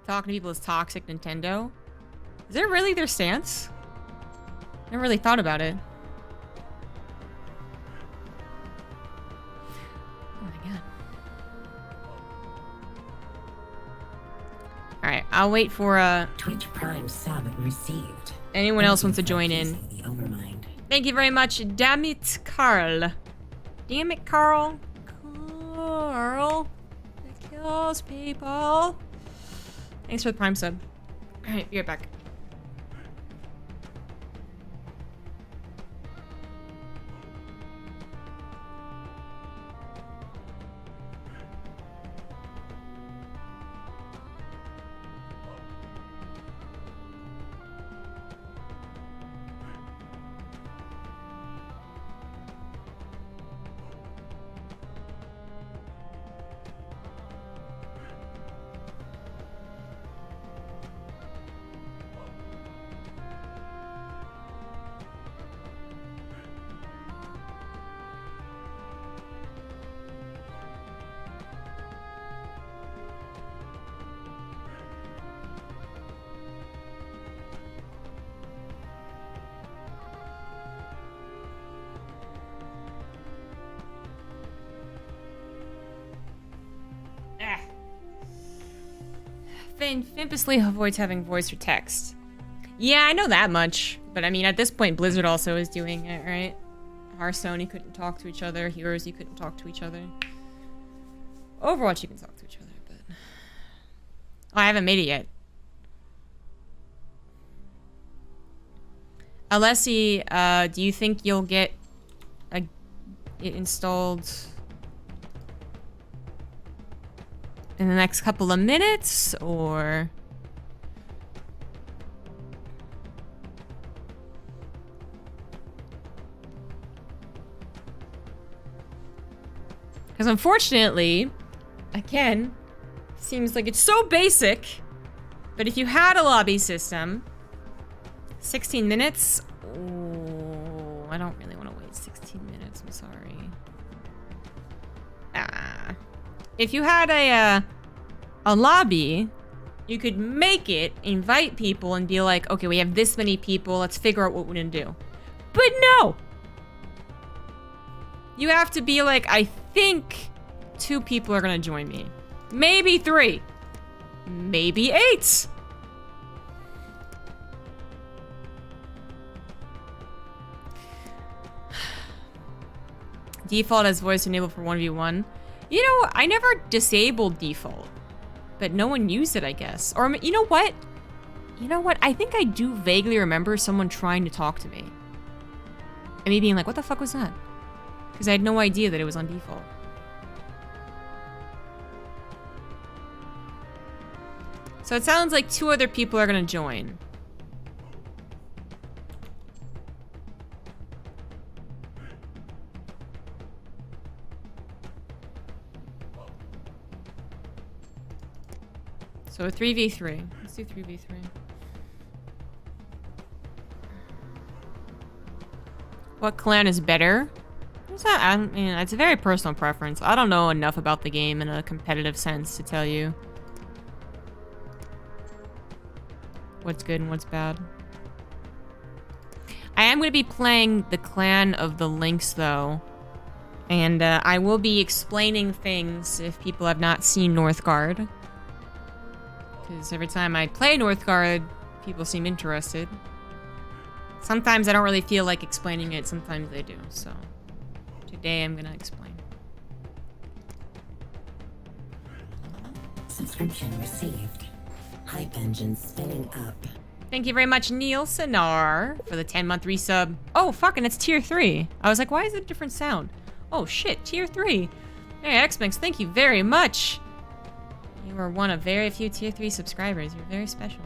talking to people is toxic Nintendo. Is that really their stance? Never really thought about it. Oh my god. Alright, I'll wait for Twitch Prime sub received. anyone else wants to join in. Thank you very much. Damn it, Carl. Damn it, Carl. Carl. It kills people. Thanks for the Prime sub. Alright, be right back. Famously avoids having voice or text. Yeah, I know that much. But I mean, at this point, Blizzard also is doing it, right? Hearthstone, you couldn't talk to each other. Heroes, you couldn't talk to each other. Overwatch, you can talk to each other, but... Oh, I haven't made it yet. Alessi, do you think you'll get it installed in the next couple of minutes, or... Because unfortunately, again, seems like it's so basic, but if you had a lobby system, 16 minutes? Oh, I don't really want to wait 16 minutes, I'm sorry. If you had a lobby, you could make it, invite people, and be like, okay, we have this many people, let's figure out what we're gonna do. But no! You have to be like, I think 2 people are gonna join me. Maybe 3. Maybe 8. Default as voice enabled for 1v1. You know, I never disabled default, but no one used it, I guess. Or, you know what? You know what? I think I do vaguely remember someone trying to talk to me. And me being like, what the fuck was that? Because I had no idea that it was on default. So it sounds like 2 other people are gonna join. So a 3v3. Let's do 3v3. What clan is better? I mean, it's a very personal preference. I don't know enough about the game in a competitive sense to tell you what's good and what's bad. I am going to be playing the clan of the Lynx, though. And I will be explaining things if people have not seen Northgard. Because every time I play Northgard, people seem interested. Sometimes I don't really feel like explaining it, sometimes they do, so... Today I'm gonna explain. Subscription received. Hype engine spinning up. Thank you very much, Neil Sinar, for the 10-month resub. Oh, fucking, it's tier 3. I was like, why is it a different sound? Oh, shit, tier 3. Hey, X-Mix, thank you very much. You are one of very few tier 3 subscribers. You're very special.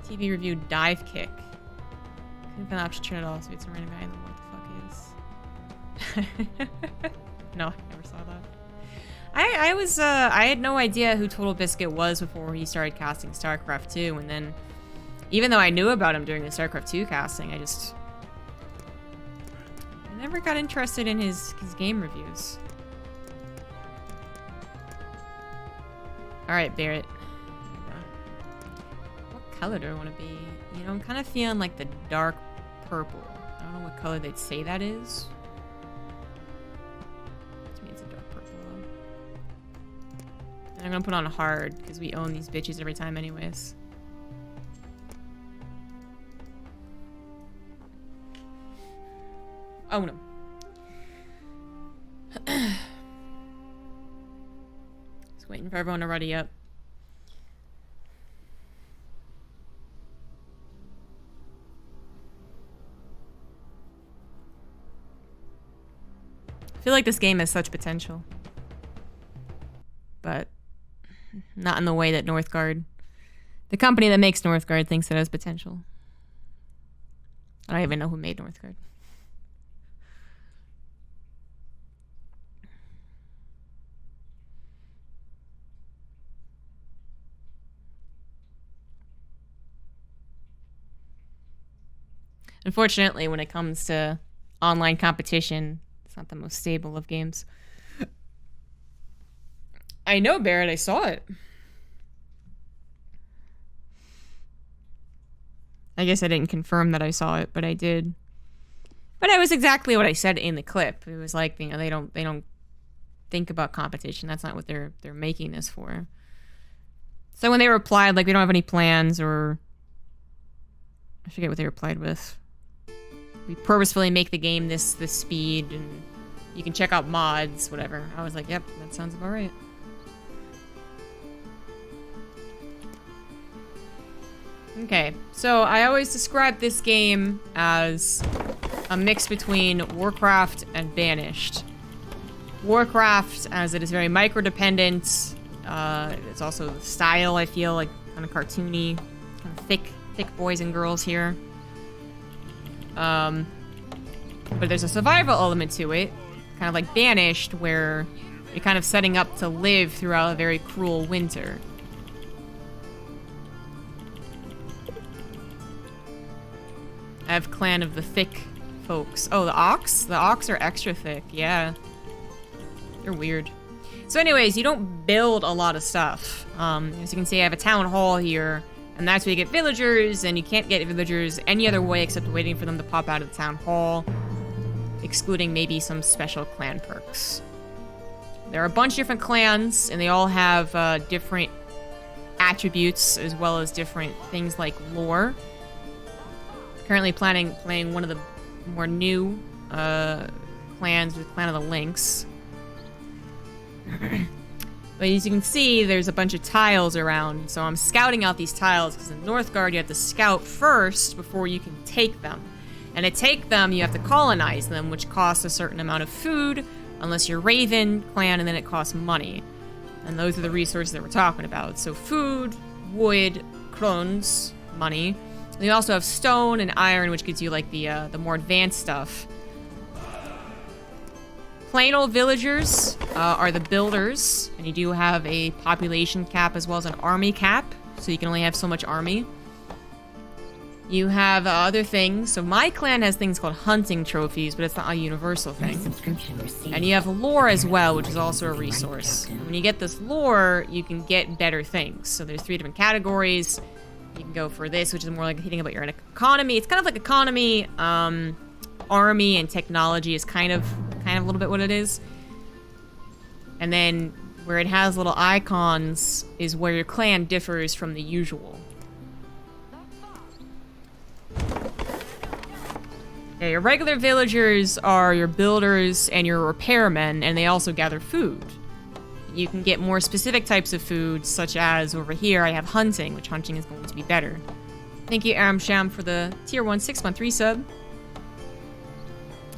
TV review dive kick. Couldn't find the option to turn it off, so it's a random guy in the what the fuck is. No, I never saw that. I had no idea who Total Biscuit was before he started casting StarCraft 2, and then even though I knew about him during the StarCraft 2 casting, I never got interested in his game reviews. Alright, Barrett. What color do I want to be? You know, I'm kind of feeling like the dark purple. I don't know what color they'd say that is. To me, it's a dark purple, though. And I'm gonna put on hard, because we own these bitches every time anyways. Oh, no. Just waiting for everyone to ready up. I feel like this game has such potential. But not in the way that Northgard, the company that makes Northgard, thinks it has potential. I don't even know who made Northgard. Unfortunately, when it comes to online competition, it's not the most stable of games. I know, Barrett, I saw it. I guess I didn't confirm that I saw it, but I did. But it was exactly what I said in the clip. It was like, you know, they don't think about competition. That's not what they're making this for. So when they replied, like, we don't have any plans, or I forget what they replied with. We purposefully make the game this speed, and you can check out mods, whatever. I was like, yep, that sounds about right. Okay, so I always describe this game as a mix between Warcraft and Banished. Warcraft, as it is very micro-dependent. It's also the style, I feel, like kind of cartoony, kind of thick boys and girls here. But there's a survival element to it, kind of like Banished, where you're kind of setting up to live throughout a very cruel winter. I have Clan of the Thick folks. Oh, the Ox? The Ox are extra thick, yeah. They're weird. So anyways, you don't build a lot of stuff. As you can see, I have a town hall here, and that's where you get villagers, and you can't get villagers any other way except waiting for them to pop out of the town hall, excluding maybe some special clan perks. There are a bunch of different clans, and they all have different attributes, as well as different things like lore. Currently playing one of the more new clans, the Clan of the Lynx. But as you can see, there's a bunch of tiles around, so I'm scouting out these tiles, because in Northgard you have to scout first before you can take them. And to take them, you have to colonize them, which costs a certain amount of food, unless you're Raven clan, and then it costs money. And those are the resources that we're talking about. So food, wood, crones, money. And you also have stone and iron, which gives you like the more advanced stuff. Plain old villagers are the builders, and you do have a population cap as well as an army cap, so you can only have so much army. You have other things. So my clan has things called hunting trophies, but it's not a universal thing. And you have lore as well, which is also a resource. And when you get this lore, you can get better things. So there's 3 different categories. You can go for this, which is more like hitting about your economy. It's kind of like economy, army, and technology is kind of a little bit what it is. And then where it has little icons is where your clan differs from the usual. Yeah, your regular villagers are your builders and your repairmen, and they also gather food. You can get more specific types of food, such as over here I have hunting, which hunting is going to be better. Thank you, Aram Sham, for the tier 1 6-month resub.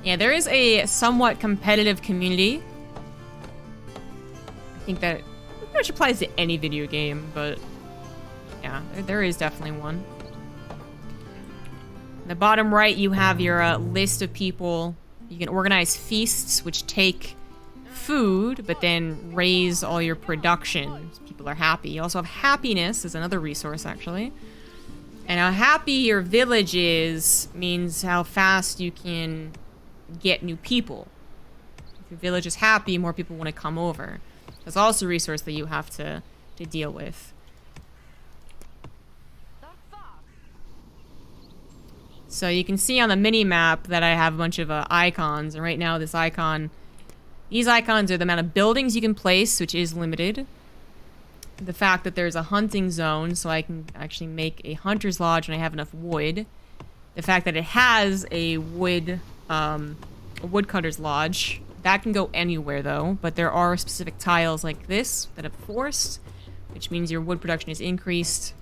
Yeah, there is a somewhat competitive community. I think that pretty much applies to any video game, but yeah, there is definitely one. In the bottom right, you have your list of people. You can organize feasts, which take food, but then raise all your production. People are happy. You also have happiness as another resource, actually. And how happy your village is means how fast you can get new people. If your village is happy, more people want to come over. That's also a resource that you have to to deal with. So you can see on the mini-map that I have a bunch of icons, and right now this icon... These icons are the amount of buildings you can place, which is limited. The fact that there's a hunting zone, so I can actually make a hunter's lodge when I have enough wood. The fact that it has a woodcutter's lodge. That can go anywhere, though, but there are specific tiles like this that have forced, which means your wood production is increased.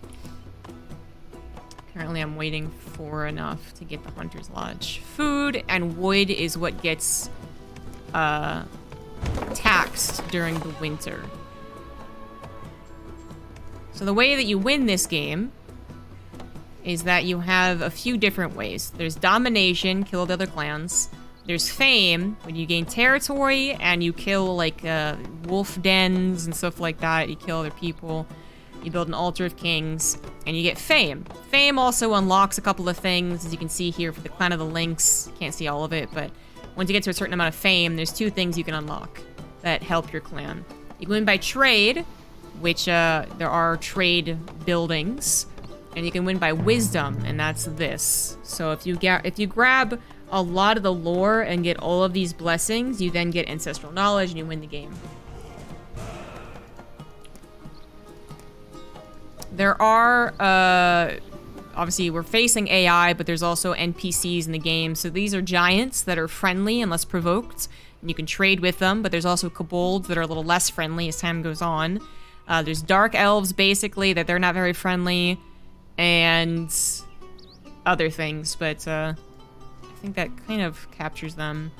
Currently, I'm waiting for enough to get the hunter's lodge. Food and wood is what gets taxed during the winter. So the way that you win this game is that you have a few different ways. There's domination, kill the other clans. There's fame, when you gain territory and you kill like wolf dens and stuff like that. You kill other people. You build an altar of kings, and you get fame. Fame also unlocks a couple of things, as you can see here for the clan of the Lynx. Can't see all of it, but once you get to a certain amount of fame, there's 2 things you can unlock that help your clan. You can win by trade, which there are trade buildings, and you can win by wisdom, and that's this. So if you grab a lot of the lore and get all of these blessings, you then get ancestral knowledge and you win the game. There are, obviously we're facing AI, but there's also NPCs in the game. So these are giants that are friendly unless provoked, and you can trade with them, but there's also kobolds that are a little less friendly as time goes on. There's dark elves, basically, that they're not very friendly, and other things, but I think that kind of captures them.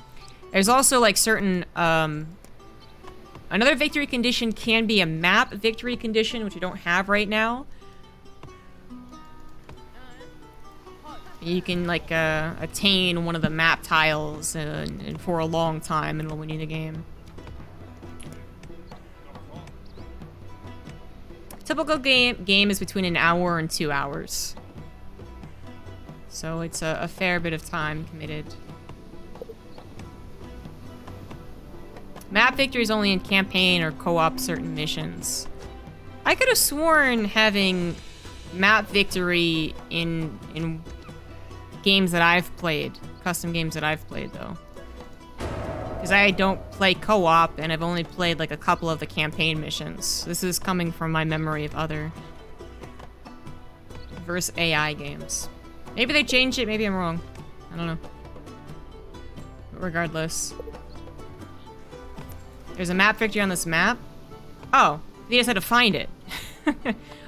There's also, like, certain, another victory condition can be a map victory condition, which we don't have right now. You can, like, attain one of the map tiles and for a long time, and it'll win you the game. Typical game is between an hour and 2 hours. So it's a fair bit of time committed. Map victory is only in campaign or co-op certain missions. I could have sworn having map victory in games that I've played, custom games that I've played, though. Because I don't play co-op, and I've only played like a couple of the campaign missions. This is coming from my memory of other versus AI games. Maybe they changed it, maybe I'm wrong. I don't know. But regardless. There's a map victory on this map. Oh, you just had to find it.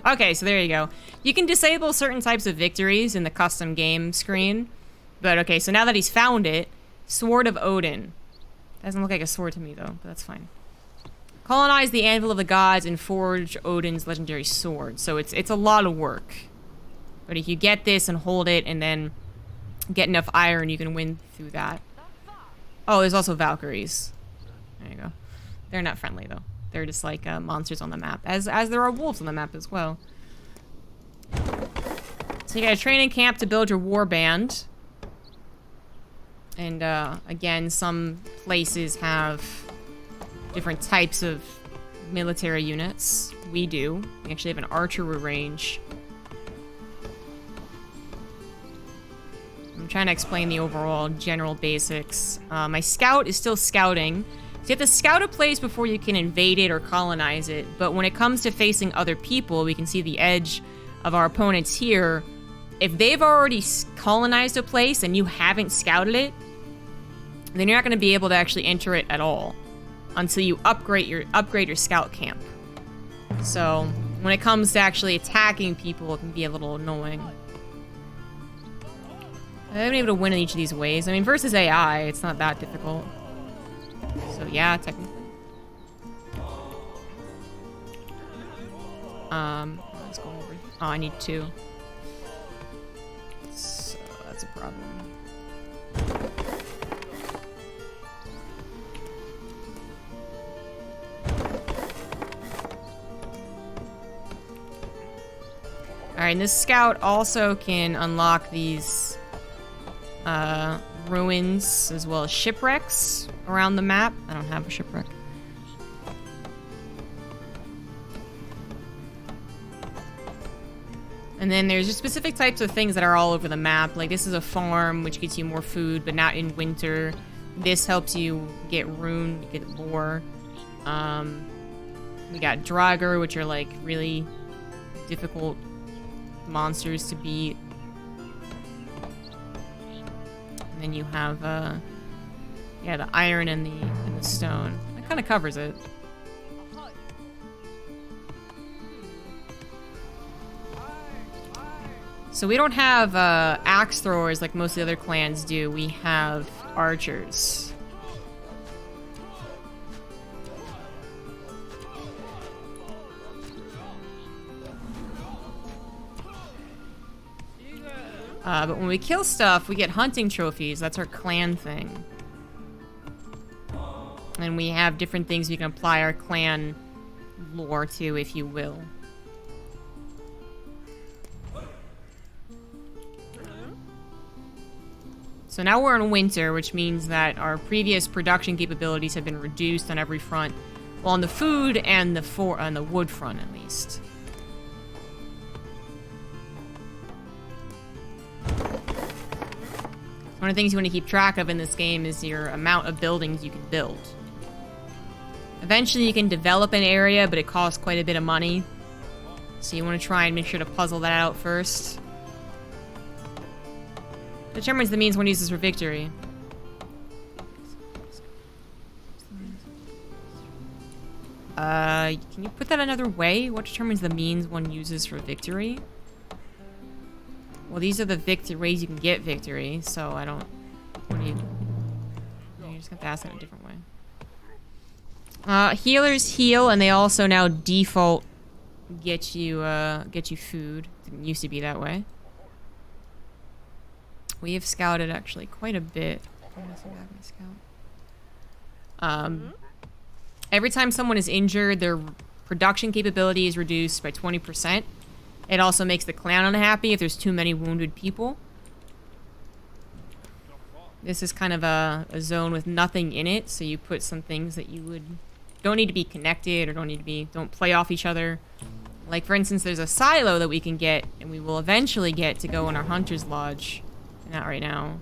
Okay, so there you go. You can disable certain types of victories in the custom game screen. But okay, so now that he's found it, Sword of Odin. Doesn't look like a sword to me, though, but that's fine. Colonize the Anvil of the Gods and forge Odin's legendary sword. So it's a lot of work. But if you get this and hold it and then get enough iron, you can win through that. Oh, there's also Valkyries. There you go. They're not friendly, though. They're just like monsters on the map, as there are wolves on the map as well. So you got a training camp to build your war band. And again, some places have different types of military units. We do. We actually have an archery range. I'm trying to explain the overall general basics. My scout is still scouting. So you have to scout a place before you can invade it or colonize it. But when it comes to facing other people, we can see the edge of our opponents here. If they've already colonized a place and you haven't scouted it, then you're not going to be able to actually enter it at all until you upgrade your scout camp. So when it comes to actually attacking people, it can be a little annoying. I haven't been able to win in each of these ways. I mean, versus AI, it's not that difficult. So yeah, technically. Let's go over. Oh, I need 2. So that's a problem. Alright, and this scout also can unlock these ruins as well as shipwrecks around the map. I don't have a shipwreck. And then there's just specific types of things that are all over the map. Like this is a farm, which gets you more food, but not in winter. This helps you get rune, get lore. We got Draugr, which are like really difficult monsters to beat. And then you have, yeah, the iron and the stone. That kind of covers it. So we don't have axe throwers like most of the other clans do. We have archers. But when we kill stuff, we get hunting trophies. That's our clan thing. And we have different things we can apply our clan lore to, if you will. So now we're in winter, which means that our previous production capabilities have been reduced on every front. Well, on the food and on the wood front, at least. One of the things you want to keep track of in this game is your amount of buildings you can build. Eventually you can develop an area, but it costs quite a bit of money. So you want to try and make sure to puzzle that out first. Determines the means one uses for victory. Can you put that another way? What determines the means one uses for victory? Well, these are the ways you can get victory, so I don't... What do you... You just have to ask it in a different way. Healers heal, and they also now default get you food. Didn't used to be that way. We have scouted actually quite a bit. Every time someone is injured, their production capability is reduced by 20%. It also makes the clan unhappy if there's too many wounded people. This is kind of a zone with nothing in it, so you put some things that you don't need to be connected or don't play off each other. Like for instance, there's a silo that we can get, and we will eventually get to go in our hunter's lodge. Not right now.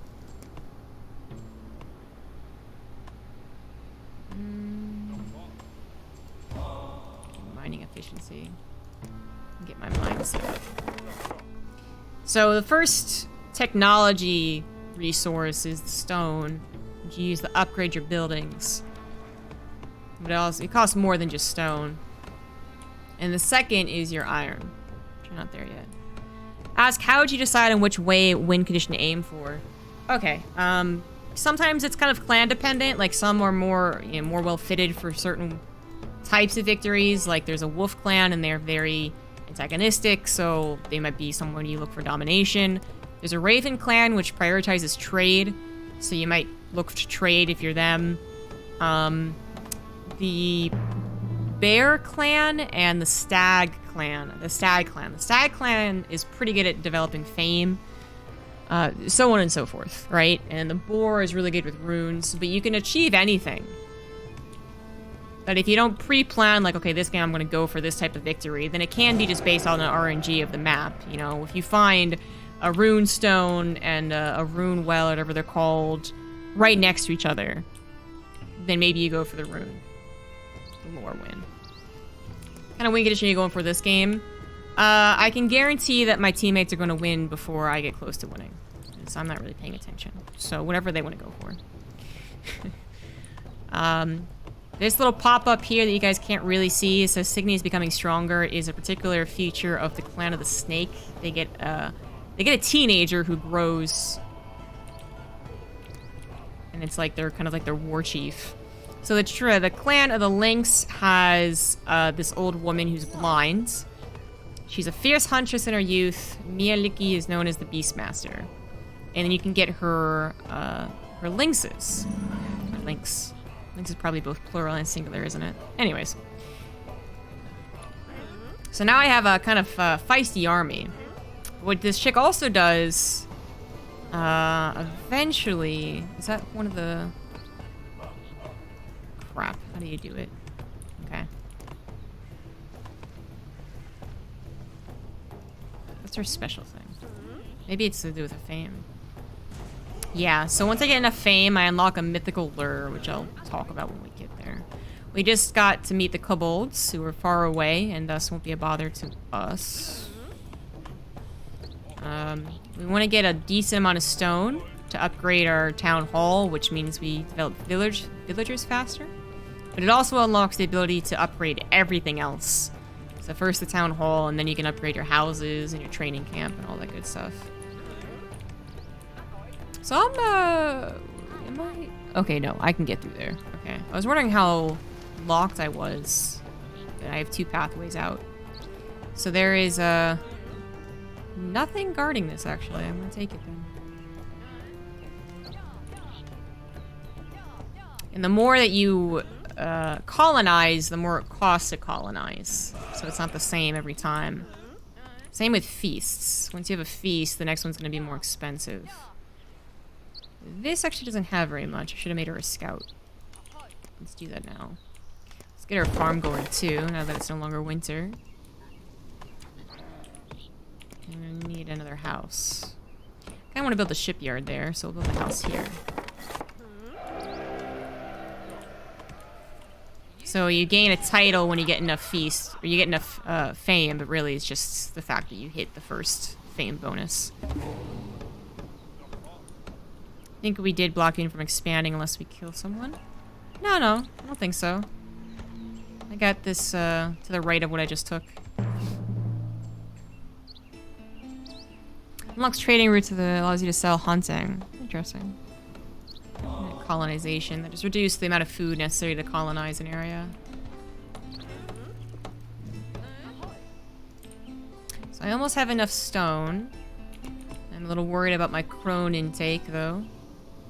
Mining efficiency. Get my mind set up. So the first technology resource is the stone, which you use to upgrade your buildings. But it costs more than just stone. And the second is your iron, which you're not there yet. Ask, how would you decide on which wind condition to aim for? Okay, sometimes it's kind of clan dependent. Like some are more well fitted for certain types of victories. Like there's a wolf clan and they're very antagonistic, so they might be someone you look for domination. There's a raven clan which prioritizes trade, so you might look to trade if you're them. The bear clan and the stag clan. The stag clan is pretty good at developing fame. So on and so forth, right? And the boar is really good with runes, but you can achieve anything. But if you don't pre-plan, like, okay, this game I'm going to go for this type of victory, then it can be just based on the RNG of the map. You know, if you find a rune stone and a rune well, or whatever they're called, right next to each other, then maybe you go for the rune. The lore win. Kind of win condition are you going for this game? I can guarantee that my teammates are going to win before I get close to winning. So I'm not really paying attention. So whatever they want to go for. This little pop-up here that you guys can't really see, says Signy is becoming stronger, is a particular feature of the Clan of the Snake. They get a teenager who grows, and it's like they're kind of like their war chief. So the Clan of the Lynx has this old woman who's blind. She's a fierce huntress in her youth. Miyaliki is known as the Beastmaster, and then you can get her lynxes. Lynx. Lynx is probably both plural and singular, isn't it? Anyways. So now I have a kind of feisty army. What this chick also does, eventually... Is that one of the... Crap. How do you do it? Okay. What's our special thing? Maybe it's to do with a fame. Yeah, so once I get enough fame, I unlock a mythical lure, which I'll talk about when we get there. We just got to meet the kobolds, who are far away, and thus won't be a bother to us. We want to get a decent amount of stone to upgrade our town hall, which means we develop villagers faster. But it also unlocks the ability to upgrade everything else. So first the town hall, and then you can upgrade your houses and your training camp and all that good stuff. So am I? Okay, no, I can get through there. Okay, I was wondering how locked I was. I have 2 pathways out. So there is nothing guarding this, actually. I'm gonna take it then. And the more that you colonize, the more it costs to colonize. So it's not the same every time. Same with feasts. Once you have a feast, the next one's gonna be more expensive. This actually doesn't have very much. I should have made her a scout. Let's do that now. Let's get our farm going too, now that it's no longer winter. And we need another house. I kinda wanna build a shipyard there, so we'll build a house here. So you gain a title when you get enough feast, or you get enough fame, but really it's just the fact that you hit the first fame bonus. I think we did block you from expanding unless we kill someone. No, I don't think so. I got this to the right of what I just took. Unlocks trading routes that allows you to sell hunting. Interesting. Colonization. That just reduces the amount of food necessary to colonize an area. So I almost have enough stone. I'm a little worried about my crone intake, though.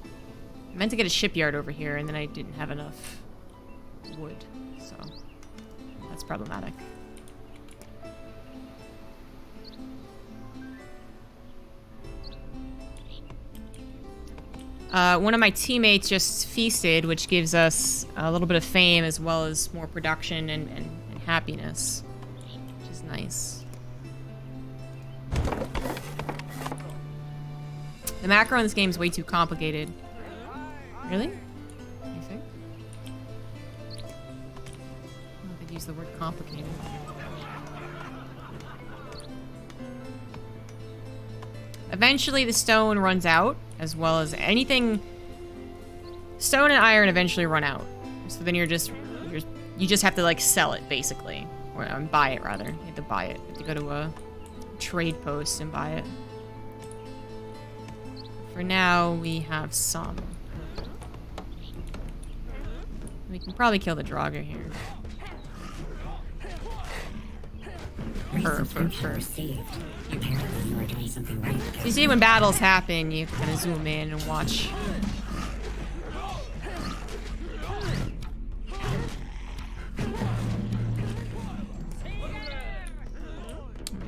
I meant to get a shipyard over here, and then I didn't have enough wood, so that's problematic. One of my teammates just feasted, which gives us a little bit of fame as well as more production and happiness, which is nice. The macro in this game is way too complicated. Really? You think? I don't think I use the word complicated. Eventually the stone runs out, as well as anything. Stone and iron eventually run out. So then you just have to like sell it basically. Or buy it rather. You have to buy it. You have to go to a trade post and buy it. For now, we have some. We can probably kill the Draugr here. So you see when battles happen, you kind of zoom in and watch. We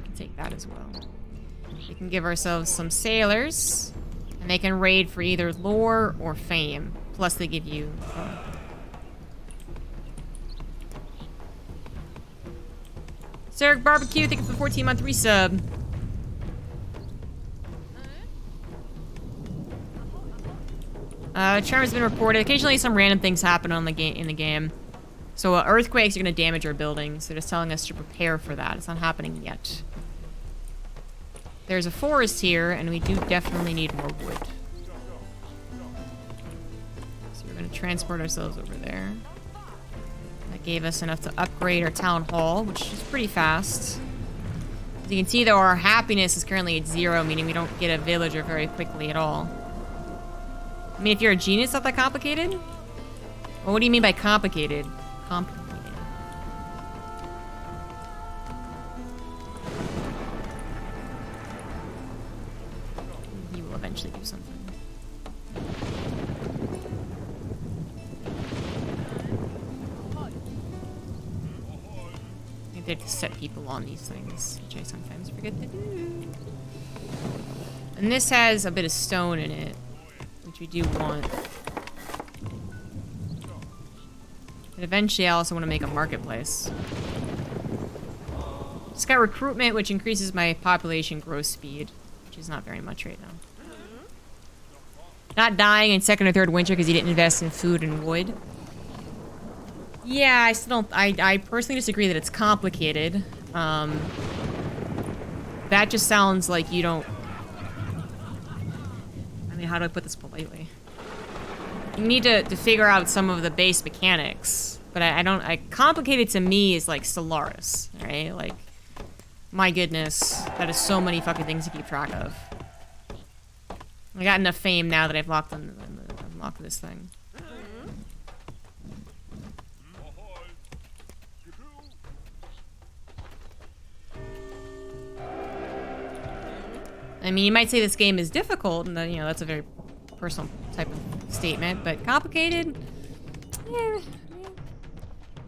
can take that as well. We can give ourselves some sailors, and they can raid for either lore or fame. Plus they give you... Sarek Barbecue, thank you for the 14-month resub. Charm has been reported. Occasionally some random things happen on the in the game. So earthquakes are going to damage our buildings. They're just telling us to prepare for that. It's not happening yet. There's a forest here, and we do definitely need more wood. So we're going to transport ourselves over there. That gave us enough to upgrade our town hall, which is pretty fast. As you can see, though, our happiness is currently at 0, meaning we don't get a villager very quickly at all. I mean, if you're a genius, it's not that complicated? Well, what do you mean by complicated? Complicated. He will eventually do something. I think they have to set people on these things, which I sometimes forget to do. And this has a bit of stone in it, which we do want. But eventually I also want to make a marketplace. It's got recruitment, which increases my population growth speed, which is not very much right now. Not dying in second or third winter because you didn't invest in food and wood. Yeah, I still don't... I personally disagree that it's complicated. That just sounds like you don't... I mean, how do I put this politely? You need to figure out some of the base mechanics. But I don't... complicated to me is like Stellaris, right? Like, my goodness, that is so many fucking things to keep track of. I got enough fame now that I've unlocked this thing. I mean, you might say this game is difficult, and you know that's a very personal type of statement, but complicated. Yeah,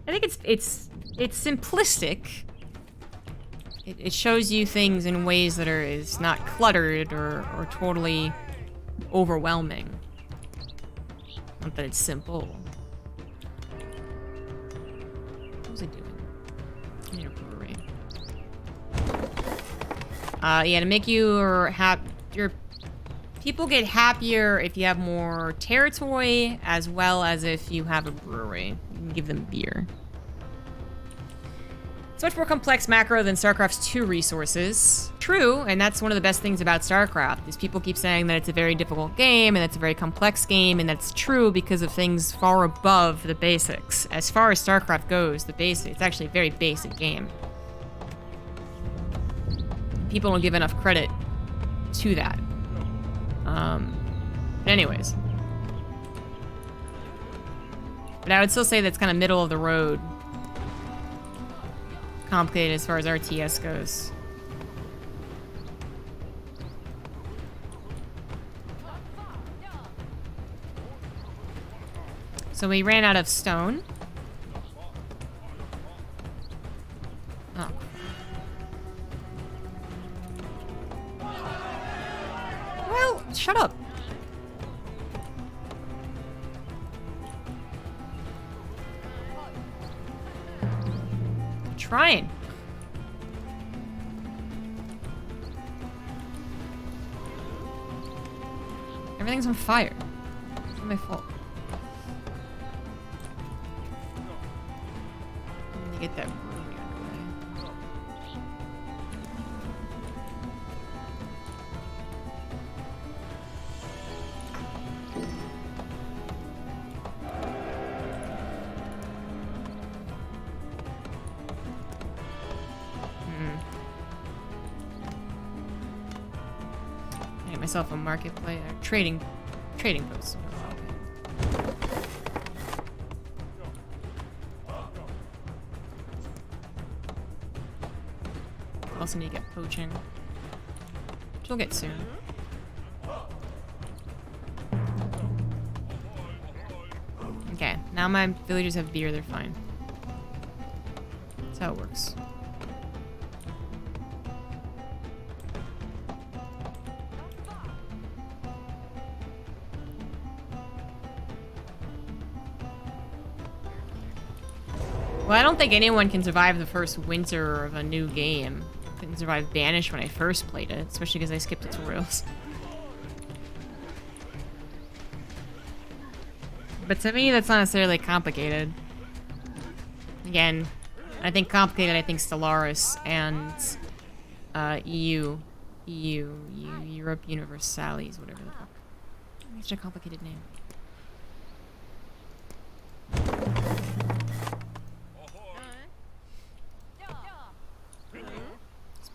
I think it's simplistic. It shows you things in ways that is not cluttered or totally overwhelming. Not that it's simple. What was I doing? I need a brewery. Yeah, to make your people get happier if you have more territory, as well as if you have a brewery. You can give them beer. It's much more complex macro than StarCraft's 2 resources. True, and that's one of the best things about StarCraft, is people keep saying that it's a very difficult game, and it's a very complex game, and that's true because of things far above the basics. As far as StarCraft goes, it's actually a very basic game. People don't give enough credit to that. But anyways. But I would still say that's kind of middle of the road. Complicated as far as RTS goes. So we ran out of stone. Oh. Well, shut up. Trying. Everything's on fire. It's not my fault. Let me get that brewery underway. Myself a marketplace, trading post. Also need to get poaching, which we'll get soon. Okay, now my villagers have beer, they're fine. That's how it works. Well, I don't think anyone can survive the first winter of a new game. I couldn't survive Banished when I first played it, especially because I skipped tutorials. But to me, that's not necessarily complicated. Again, I think complicated, I think Stellaris and Europe Universalis, whatever the fuck. It's such a complicated name.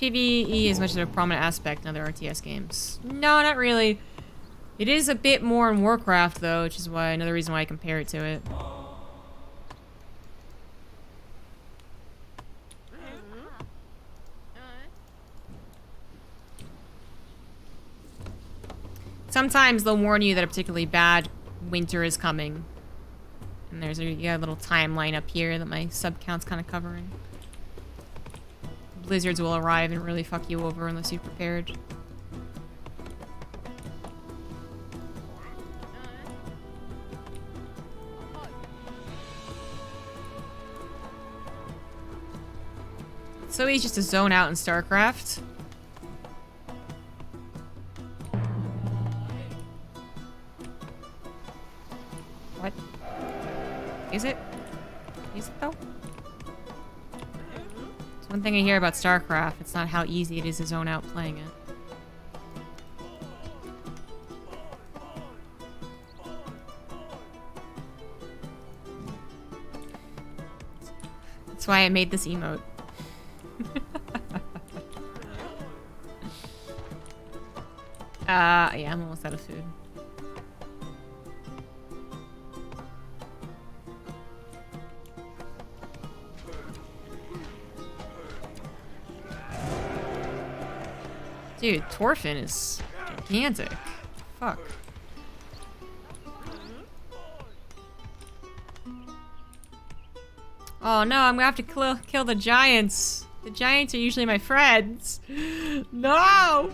PvE is much of a prominent aspect in other RTS games. No, not really. It is a bit more in Warcraft, though, which is why another reason why I compare it to it. Sometimes they'll warn you that a particularly bad winter is coming. And there's you got a little timeline up here that my sub count's kind of covering. Blizzards will arrive and really fuck you over unless you're prepared. so easy just to zone out in StarCraft. What? Is it? Is it though? It's one thing I hear about StarCraft. It's not how easy it is to zone out playing it. That's why I made this emote. Yeah, I'm almost out of food. Dude, Torfin is gigantic. Fuck. Oh no, I'm gonna have to kill the giants. The giants are usually my friends. No!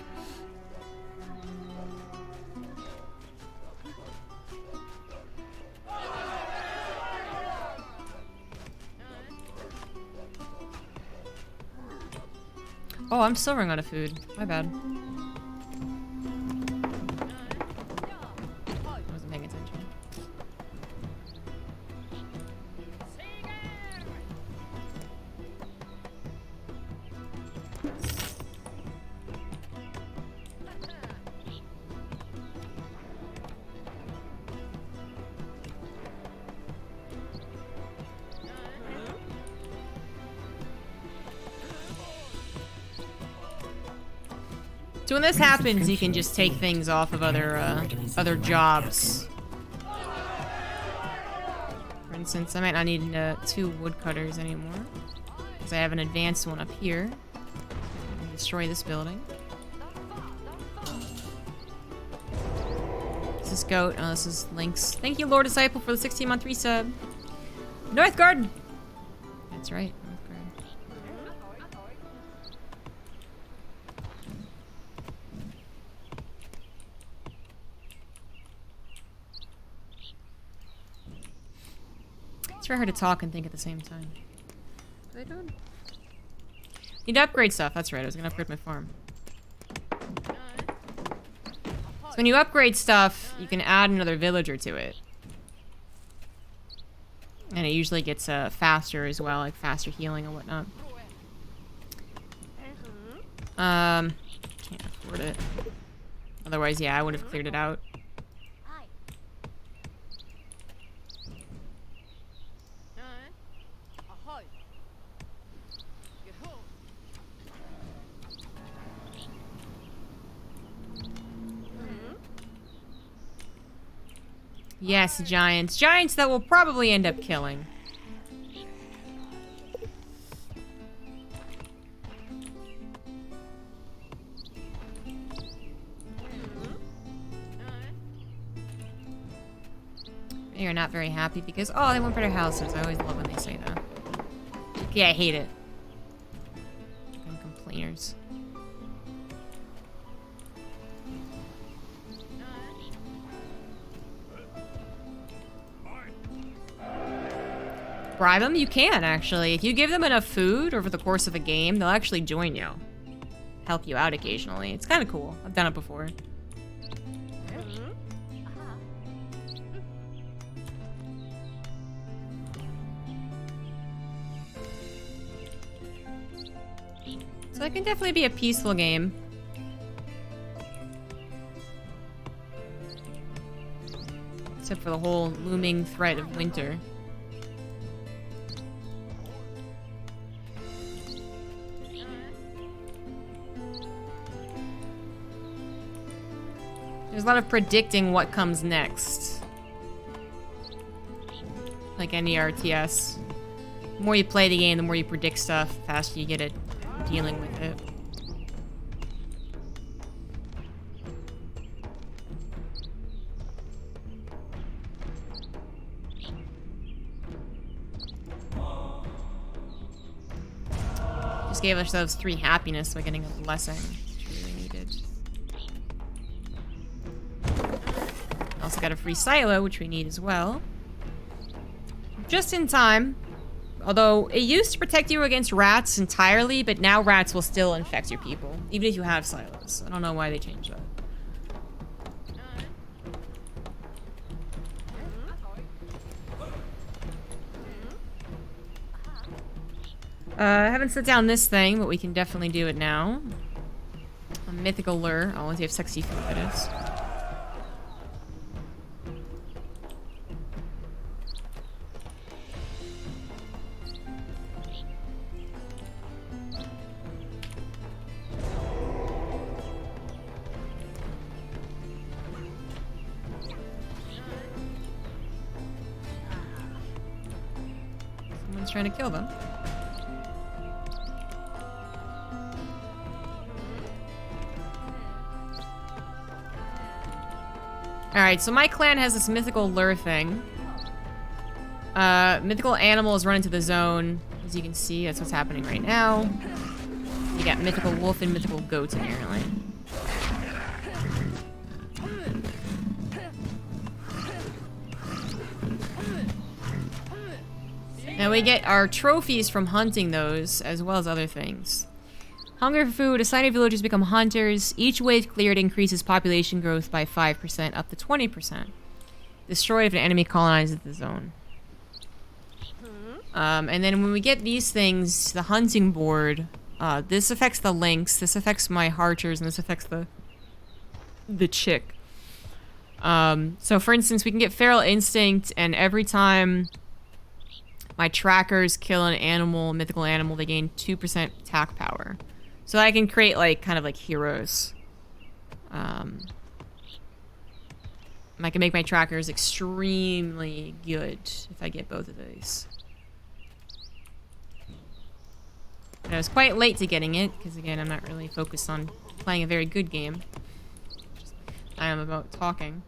Oh, I'm still running out of food. My bad. I wasn't paying attention. So when this happens, you can just take things off of other jobs. For instance, I might not need 2 woodcutters anymore, because I have an advanced one up here. Destroy this building. This is Goat. Oh, this is Lynx. Thank you, Lord Disciple, for the 16-month resub. Northgard! That's right. It's very hard to talk and think at the same time. What are they doing? Need to upgrade stuff. That's right. I was gonna upgrade my farm. So when you upgrade stuff, you can add another villager to it. And it usually gets faster as well, like faster healing and whatnot. Can't afford it. Otherwise, yeah, I would have cleared it out. Yes, giants. Giants that will probably end up killing. You're not very happy because, oh, they want better houses. I always love when they say that. Yeah, I hate it. Fucking complainers. Bribe them? You can, actually. If you give them enough food over the course of a game, they'll actually join you. Help you out occasionally. It's kind of cool. I've done it before. So it can definitely be a peaceful game. Except for the whole looming threat of winter. There's a lot of predicting what comes next. Like any RTS. The more you play the game, the more you predict stuff, the faster you get at dealing with it. Just gave ourselves 3 happiness by getting a blessing, which we really needed. Also got a free silo, which we need as well. Just in time. Although, it used to protect you against rats entirely, but now rats will still infect your people, even if you have silos. I don't know why they changed that. I haven't set down this thing, but we can definitely do it now. A mythical lure. Oh, once you have sexy food, that is. Someone's trying to kill them. Alright, so my clan has this mythical lure thing. Mythical animals run into the zone. As you can see, that's what's happening right now. You got mythical wolf and mythical goats apparently. Now we get our trophies from hunting those, as well as other things. Hunger for food. Assigned villagers become hunters. Each wave cleared increases population growth by 5% up to 20%. Destroyed if an enemy colonizes the zone. And then when we get these things, the hunting board, this affects the lynx, this affects my archers, and this affects the chick. So for instance, we can get feral instinct, and every time my trackers kill an animal, a mythical animal, they gain 2% attack power. So I can create, like, kind of like heroes. I can make my trackers extremely good if I get both of these. And I was quite late to getting it, because again, I'm not really focused on playing a very good game. I am about talking.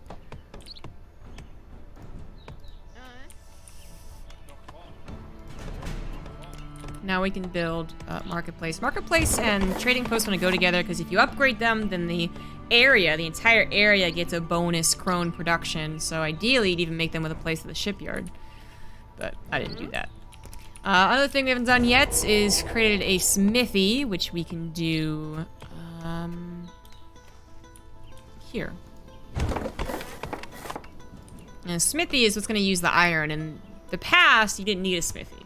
Now we can build marketplace. Marketplace and trading post want to go together because if you upgrade them, then the area, the entire area gets a bonus crone production. So ideally, you'd even make them with a place at the shipyard. But I didn't do that. Other thing we haven't done yet is created a smithy, which we can do here. And a smithy is what's going to use the iron. In the past, you didn't need a smithy.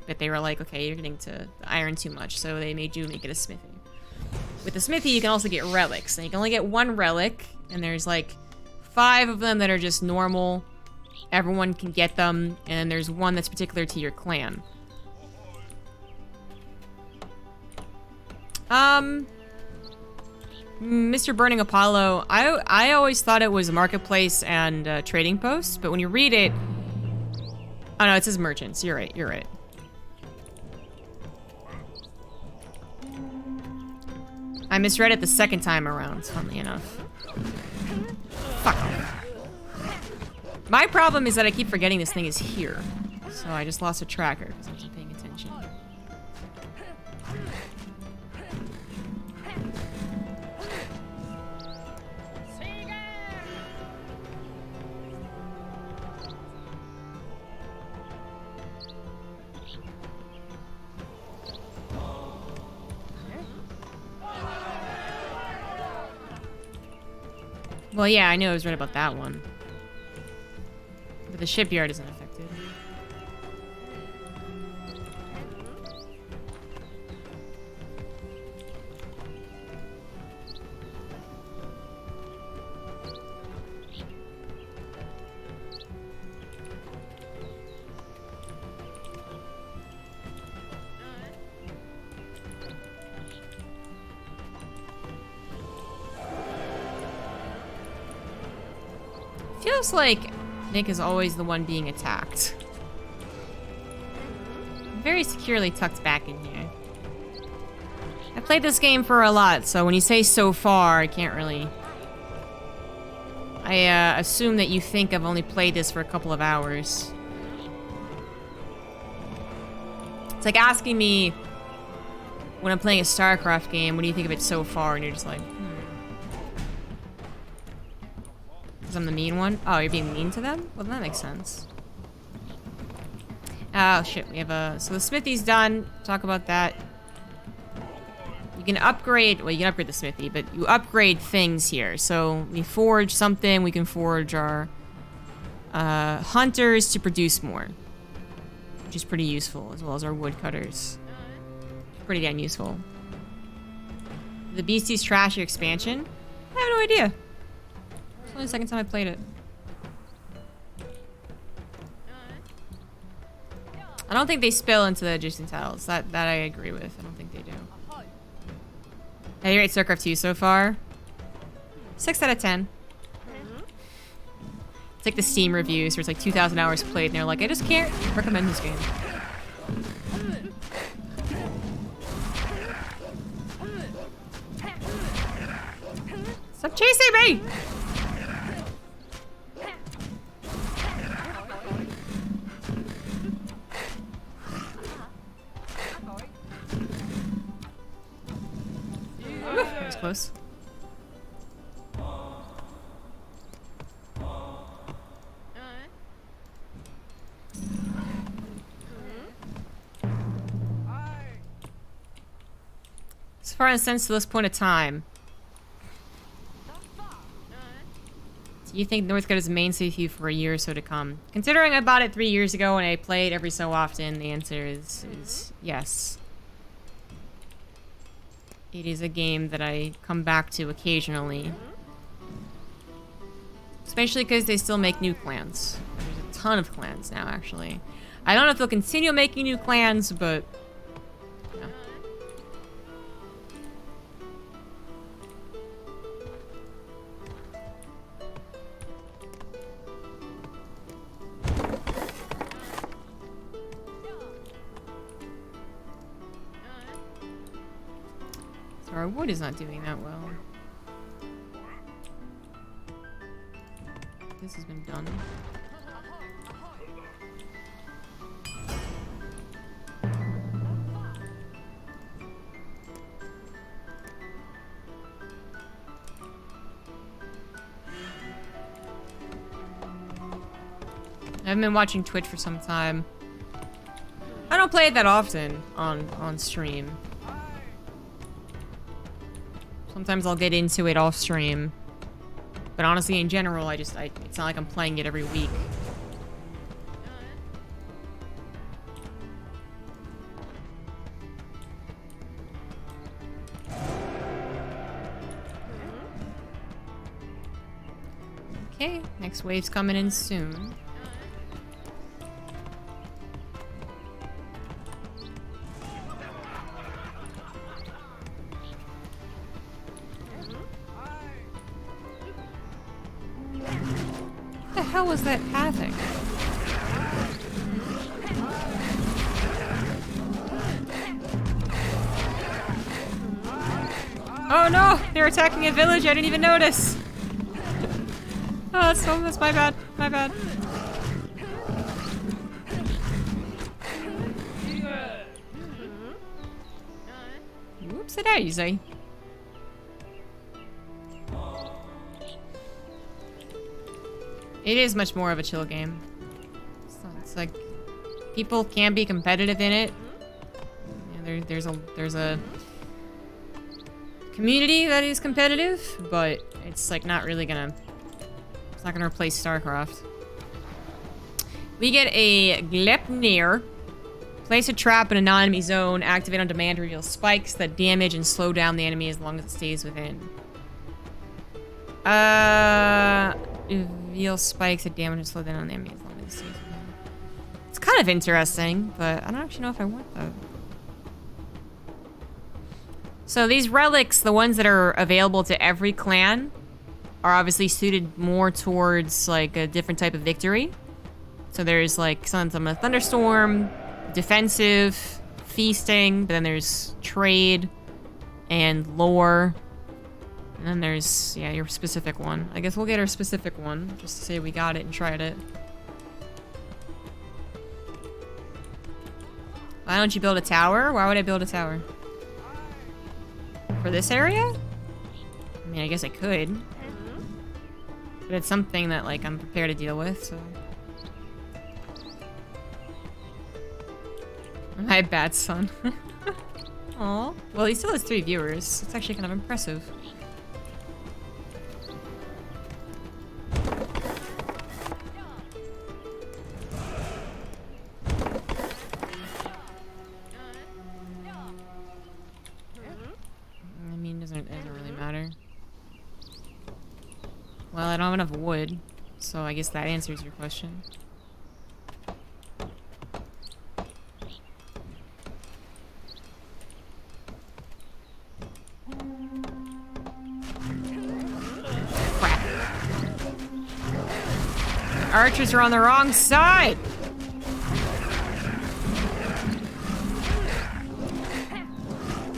But they were like, okay, you're getting to the iron too much, so they made you make it a smithy. With the smithy, you can also get relics. And you can only get one relic, and there's like 5 of them that are just normal. Everyone can get them, and there's one that's particular to your clan. Mr. Burning Apollo, I always thought it was a marketplace and trading post, but when you read it... Oh no, it says merchants. You're right, you're right. I misread it the second time around, funnily enough. Fuck off. My problem is that I keep forgetting this thing is here. So I just lost a tracker because I wasn't paying attention. Well, yeah, I knew I was right about that one. But the shipyard isn't affected. Feels like Nick is always the one being attacked. Very securely tucked back in here. I played this game for a lot, so when you say so far, I can't really... I assume that you think I've only played this for a couple of hours. It's like asking me when I'm playing a StarCraft game, what do you think of it so far? And you're just like, I'm the mean one? Oh, you're being mean to them? Well, that makes sense. Oh, shit. We have a... So the smithy's done. Talk about that. You can upgrade... Well, you can upgrade the smithy, but you upgrade things here. So we forge something. We can forge our hunters to produce more. Which is pretty useful, as well as our woodcutters. Pretty damn useful. The Beastie's Trash expansion? I have no idea. It's only the second time I played it. I don't think they spill into the adjacent tiles. That I agree with. I don't think they do. How do you rate StarCraft 2 so far? 6 out of 10. It's like the Steam reviews where it's like 2,000 hours played and they're like, I just can't recommend this game. Stop chasing me! That was close. As far as sense to this point of time, do you think Northgard is mainstay with you for a year or so to come? Considering I bought it 3 years ago and I play it every so often, the answer is yes. It is a game that I come back to occasionally. Especially because they still make new clans. There's a ton of clans now, actually. I don't know if they'll continue making new clans, but... yeah. So our wood is not doing that well. This has been done. I haven't been watching Twitch for some time. I don't play it that often on stream. Sometimes I'll get into it off stream. But honestly, in general, it's not like I'm playing it every week. Okay, next wave's coming in soon. What the hell was that pathing? Oh no! They're attacking a village, I didn't even notice! Oh, that's my bad. My bad. Whoopsie-daisy. It is much more of a chill game. It's like people can be competitive in it. Yeah, there's a community that is competitive, but it's like not really gonna. It's not gonna replace StarCraft. We get a Glepnir. Place a trap in a non-enemy zone. Activate on demand to reveal spikes that damage and slow down the enemy as long as it stays within. Reveal spikes that damage and slow down the enemy as long as it stays within. It's kind of interesting, but I don't actually know if I want that. So these relics, the ones that are available to every clan, are obviously suited more towards like a different type of victory. So there's like Sons of a Thunderstorm, defensive, feasting, but then there's trade and lore. And then there's, yeah, your specific one. I guess we'll get our specific one, just to say we got it and tried it. Why don't you build a tower? Why would I build a tower? For this area? I mean, I guess I could. But it's something that, like, I'm prepared to deal with, so... My bad son. Aw. Well, he still has 3 viewers. It's actually kind of impressive. I mean, it doesn't really matter. Well, I don't have enough wood, so I guess that answers your question. Archers are on the wrong side!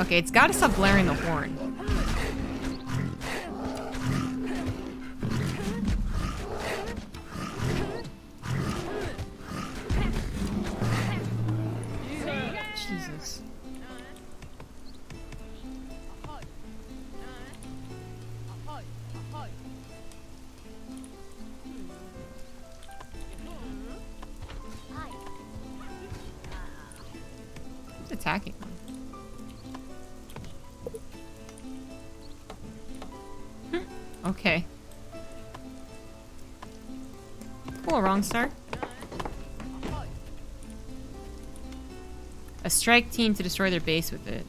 Okay, it's gotta stop blaring the horn. Jesus. Who's attacking them? Okay. Cool, wrong star. A strike team to destroy their base with it.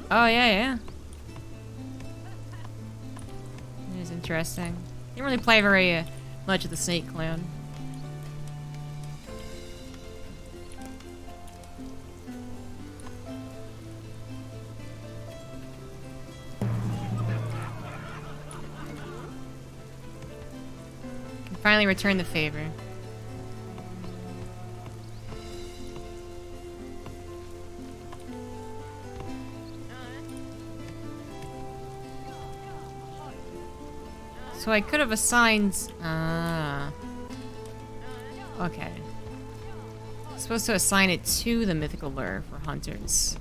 Oh, yeah. It is interesting. Didn't really play very much of the Snake Clan. Finally return the favor. So I could have assigned... okay. I'm supposed to assign it to the mythical lure for hunters.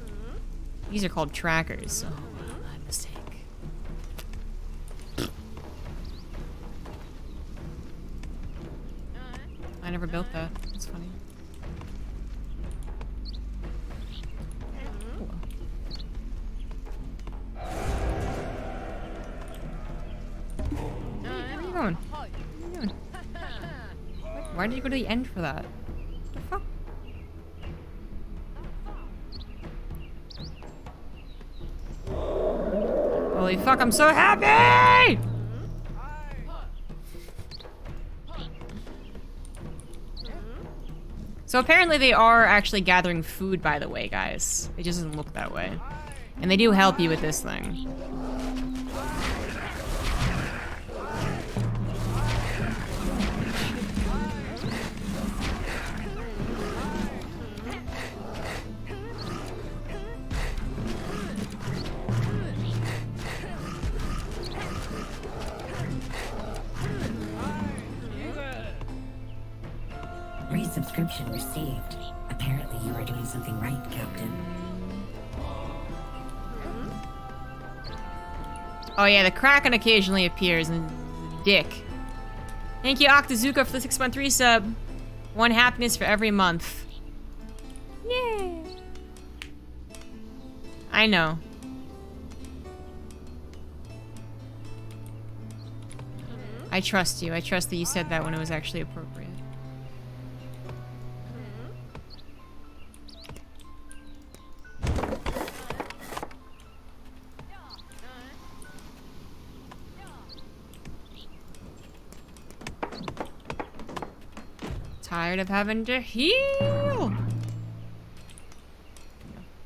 These are called trackers, so... my mistake. I never built that. That's funny. Ooh. Where are you going? What are you doing? Why did you go to the end for that? What the fuck? Holy fuck, I'm so happy! So apparently they are actually gathering food, by the way, guys. It just doesn't look that way. And they do help you with this thing. Resubscription received. Apparently you are doing something right, Captain. Oh yeah, the Kraken occasionally appears and dick. Thank you, Octazuka, for the 6-month resub. 1 happiness for every month. Yay! I know. I trust you. I trust that you said that when it was actually appropriate. Tired of having to heal. I'll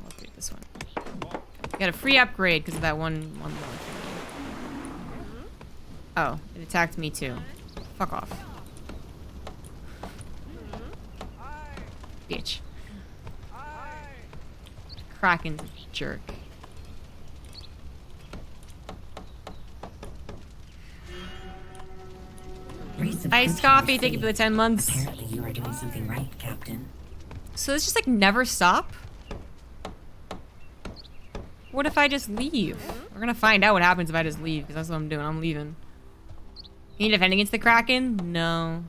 upgrade this one. Got a free upgrade because of that one block. Oh, it attacked me too. Fuck off. Bitch. Kraken's a jerk. Iced coffee, thank you for the 10 months. Apparently you are doing something right, Captain. So it's just like never stop? What if I just leave? We're gonna find out what happens if I just leave, because that's what I'm doing. I'm leaving. Can you defend against the Kraken? No.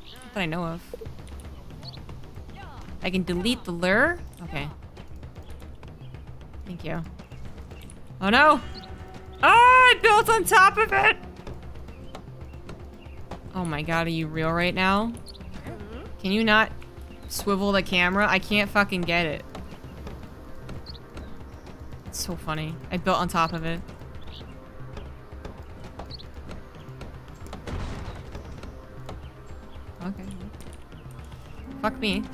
Not that I know of. I can delete the lure? Okay. Thank you. Oh no! Oh, I built on top of it! Oh my god, are you real right now? Can you not swivel the camera? I can't fucking get it. It's so funny. I built on top of it. Okay. Fuck me.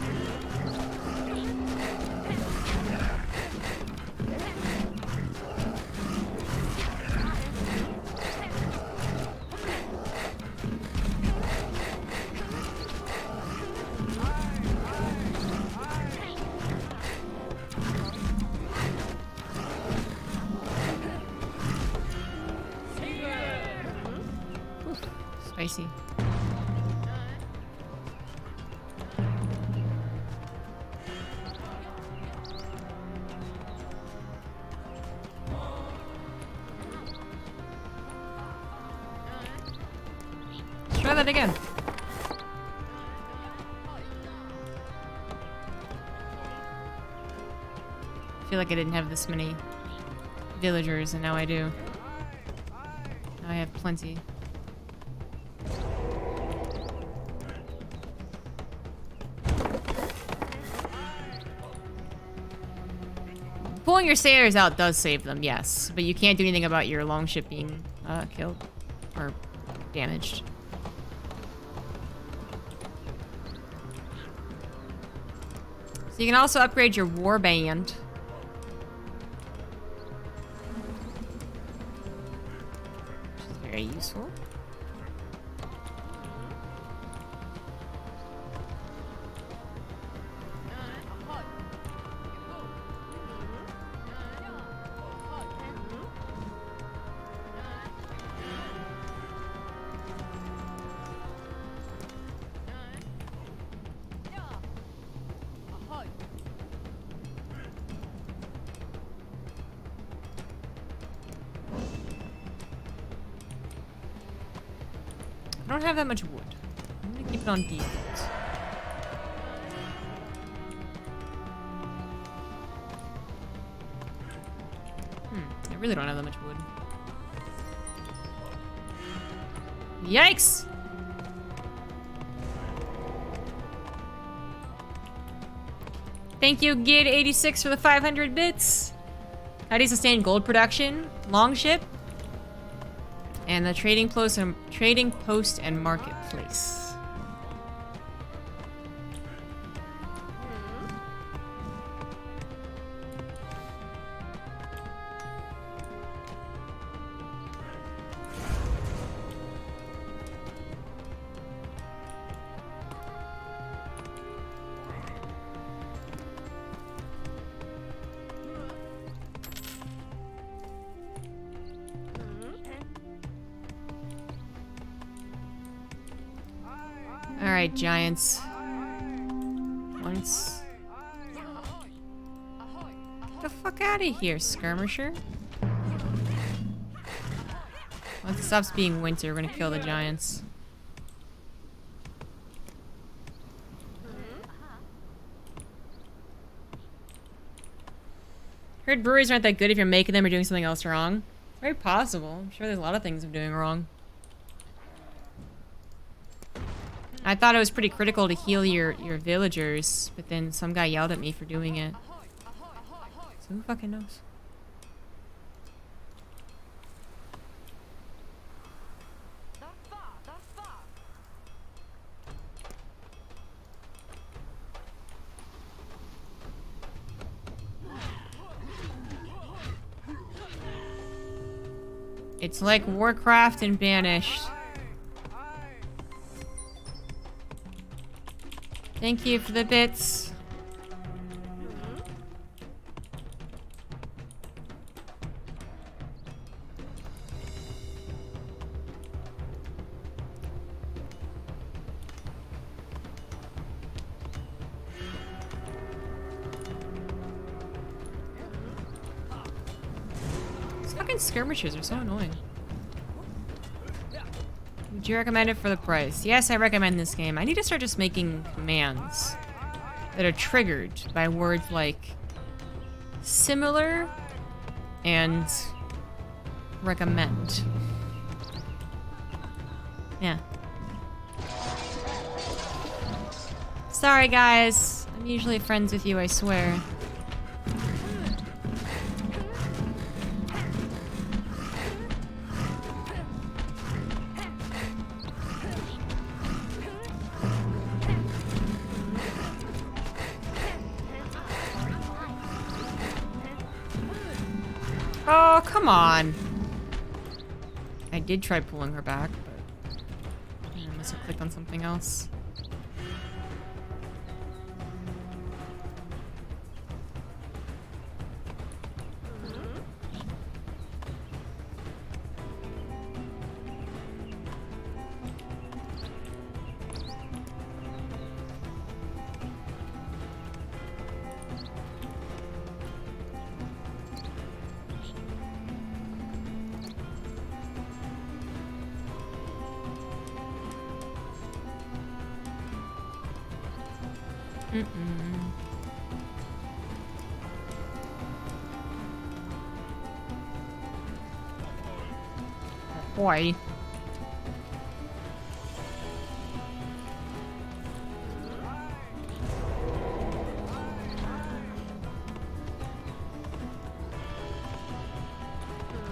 Spicy. Let's try that again. I feel like I didn't have this many villagers, and now I do. Now I have plenty. Pulling your sailors out does save them, yes. But you can't do anything about your longship being killed or damaged. So you can also upgrade your warband. Which is very useful. I don't have that much wood. I'm gonna keep it on default. I really don't have that much wood. Yikes! Thank you, Gid86 for the 500 bits. How do you sustain gold production? Longship. And the trading post and marketplace. Alright, giants. Once. Get the fuck out of here, skirmisher. Once it stops being winter, we're gonna kill the giants. Heard breweries aren't that good if you're making them or doing something else wrong. It's very possible. I'm sure there's a lot of things I'm doing wrong. I thought it was pretty critical to heal your villagers, but then some guy yelled at me for doing it. So who fucking knows? It's like Warcraft and Banished. Thank you for the bits. These fucking skirmishers are so annoying. Would you recommend it for the price? Yes, I recommend this game. I need to start just making commands. that are triggered by words like similar and recommend. Yeah. Sorry, guys. I'm usually friends with you, I swear. Oh, come on. I did try pulling her back, but I must have clicked on something else. Boy.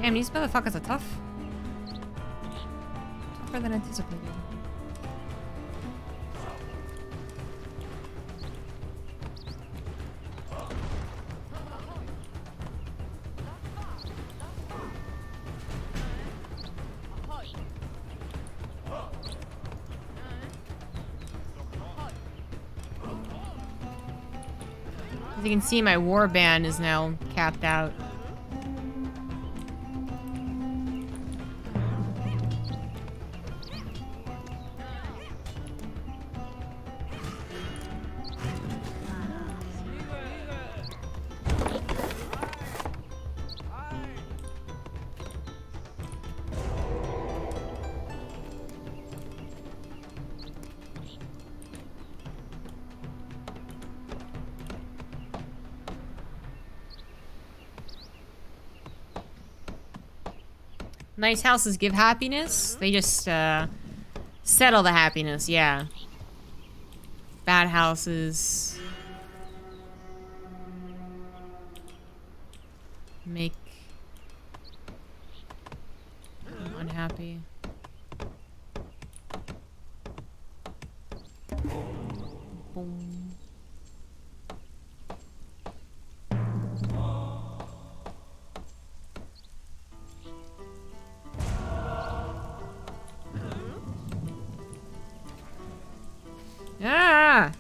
Damn, these motherfuckers are tough. Tougher than anticipated. As you can see, my warband is now capped out. Nice houses give happiness. They just, settle the happiness, yeah. Bad houses make them unhappy. Boom. Ah!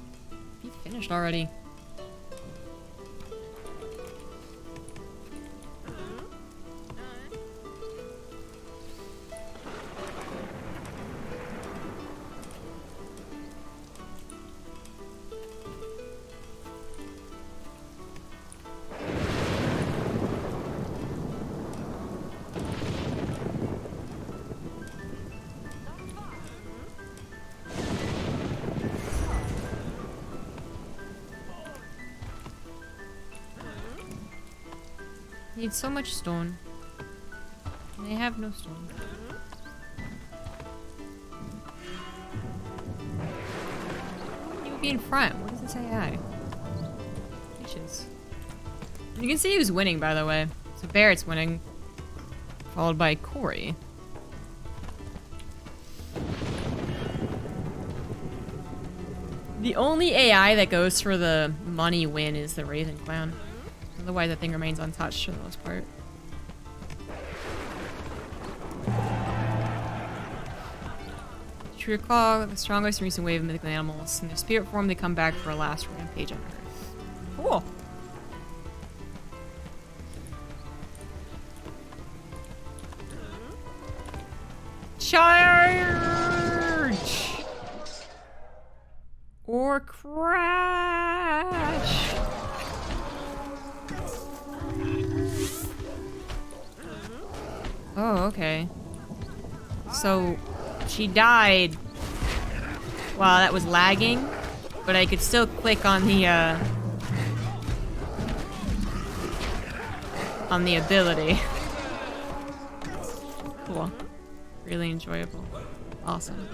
You finished already. Need so much stone. And they have no stone. You would be in front. What does it say? I? Fishes. You can see who's winning, by the way. So Barrett's winning, followed by Corey. The only AI that goes for the money win is the Raven Clan. Otherwise, that thing remains untouched for the most part. To recall, the strongest recent wave of mythical animals. In their spirit form, they come back for a last rampage on Earth. Cool. Charge! Or crash! Oh, okay. So, she died while that was lagging, but I could still click on the ability. Cool. Really enjoyable. Awesome.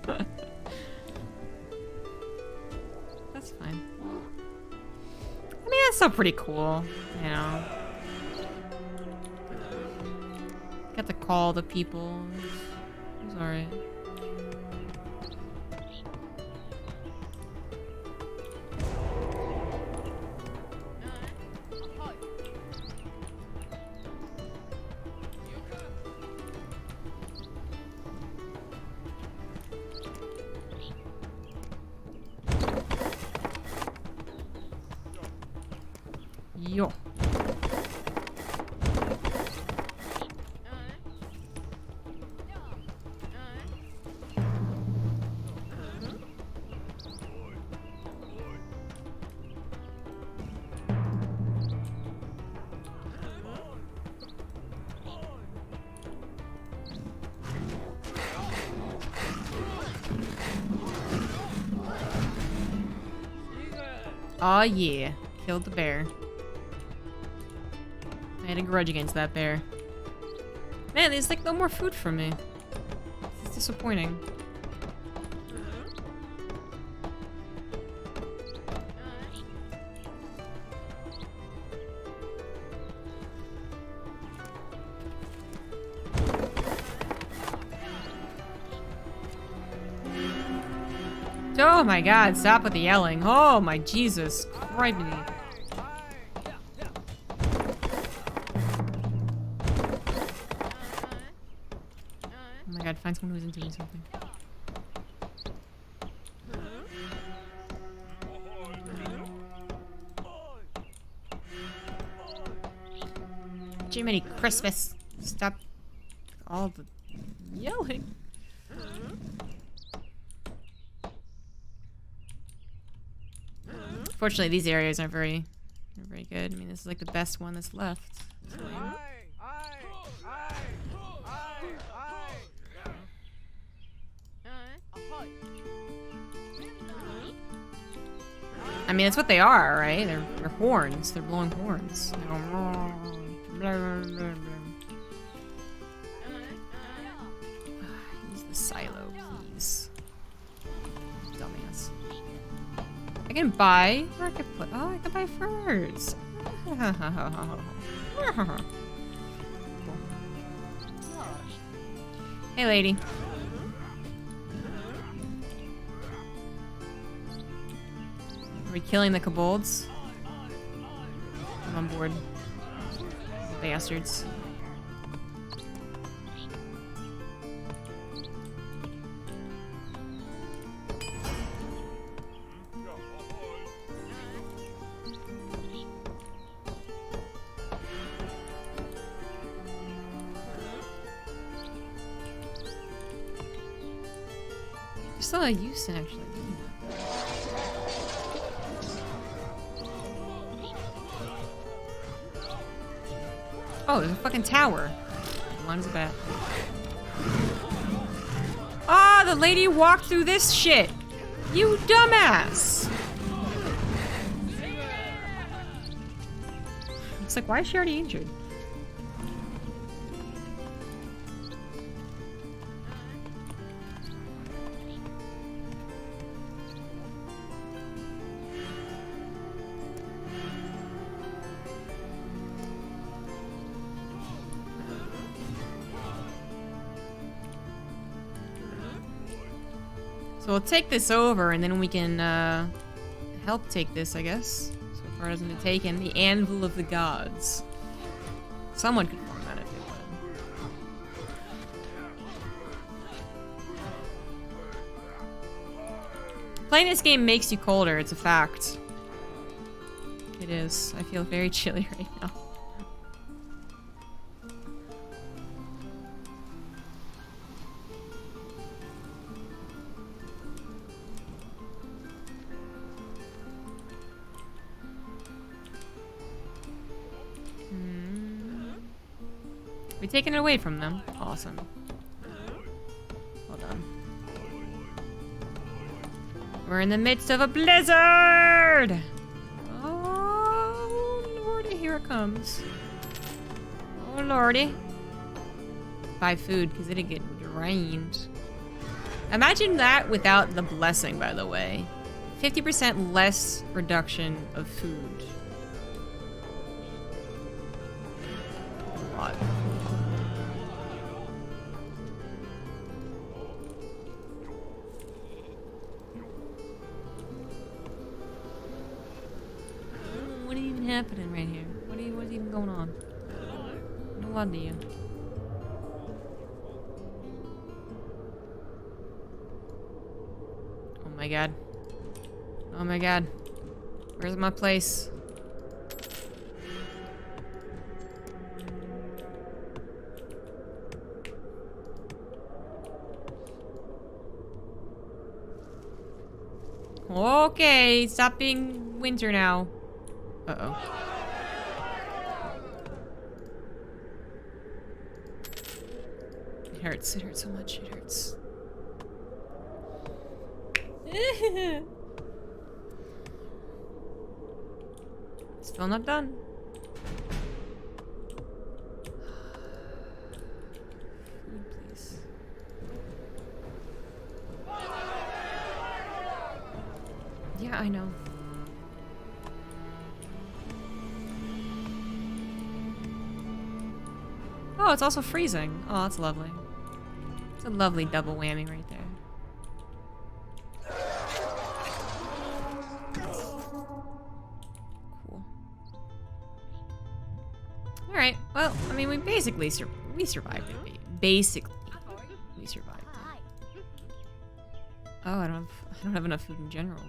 That's fine. I mean, that's still pretty cool, you know. Got to call the people. It was alright. Yo. Oh yeah, killed the bear. I had a grudge against that bear. Man, there's like no more food for me. It's disappointing. Oh my god, stop with the yelling. Oh my Jesus. Criminy. Oh my god, find someone who isn't doing something. Jiminy Christmas. Stop all the yelling. Fortunately, these areas aren't very good. I mean, this is like the best one that's left. I mean, that's what they are, right? They're horns. They're blowing horns. They're going, use the silo, please. Dumbass. I can buy. Or I can put. Oh, I can buy furs. Cool. Hey, lady. Are we killing the kobolds? I'm on board. Bastards. There's still a use in actually doing that. Oh, there's a fucking tower. Mine's a bat. Ah, the lady walked through this shit. You dumbass. It's like, why is she already injured? So we'll take this over, and then we can help take this, I guess. So far it hasn't been taken. The Anvil of the Gods. Someone could form that if they would. Playing this game makes you colder, it's a fact. It is. I feel very chilly right now. We taking it away from them. Awesome. Well done. We're in the midst of a blizzard! Oh, lordy, here it comes. Oh, lordy. Buy food, because it'd get drained. Imagine that without the blessing, by the way. 50% less reduction of food. A lot. What is even happening right here? What's even going on? No idea. Oh my god. Oh my god. Where's my place? Okay, stop being winter now. Uh-oh. It hurts so much, it hurts. Still not done. Food, please. Yeah, I know. Oh, it's also freezing. Oh, that's lovely. It's a lovely double whammy right there. Cool. Alright, well, I mean, we basically we survived it. Basically, we survived it. Oh, I don't have enough food in general.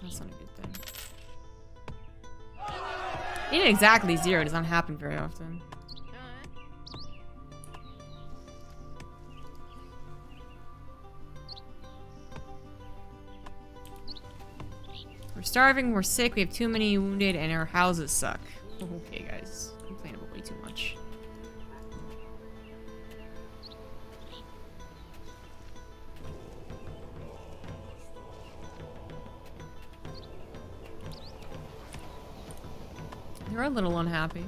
That's not a good thing. Even exactly 0 does not happen very often. We're starving, we're sick, we have too many wounded, and our houses suck. Okay, guys. Complain about way too much. They're a little unhappy.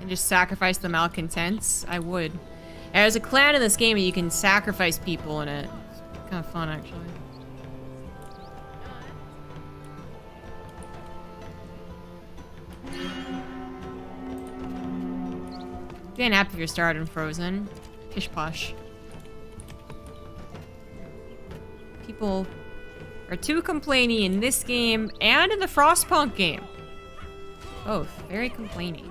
And just sacrifice the malcontents? I would. There's a clan in this game where you can sacrifice people in it. It's kind of fun, actually. Get an app if you're started and frozen. Pish posh. People are too complainy in this game and in the Frostpunk game. Both. Very complainy.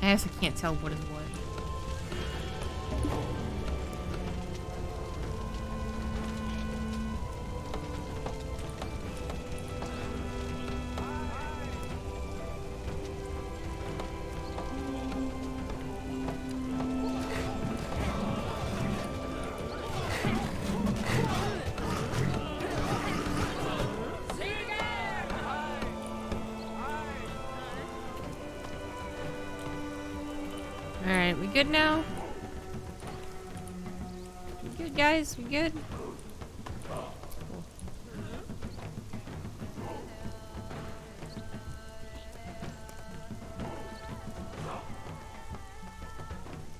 I guess I can't tell what is what. Alright, we good now? We good, guys? We good? Cool.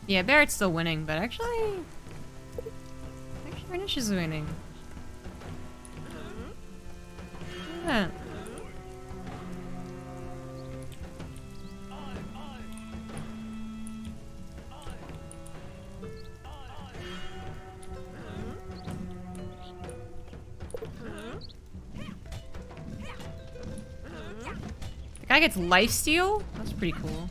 Yeah, Barrett's still winning, but actually Renish is winning. Yeah. The guy gets lifesteal? That's pretty cool.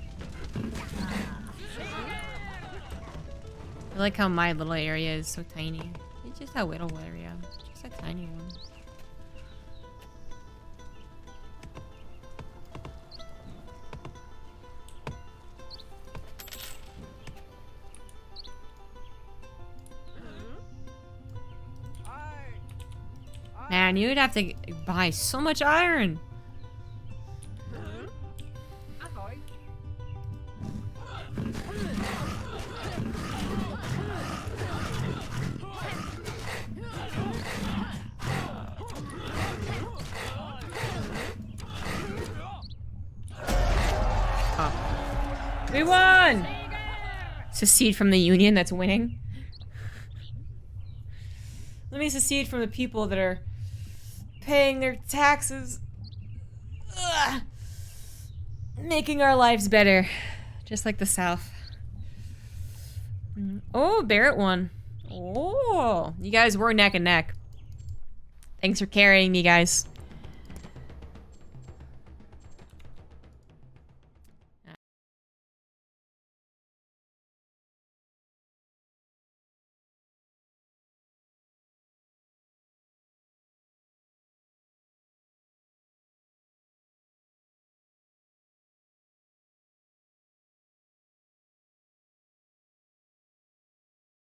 I like how my little area is so tiny. It's just a little area. It's just a tiny one. Man, you'd have to buy so much iron. We won! Secede from the union that's winning. Let me secede from the people that are paying their taxes. Ugh. Making our lives better. Just like the South. Oh, Barrett won. Oh, you guys were neck and neck. Thanks for carrying me, guys.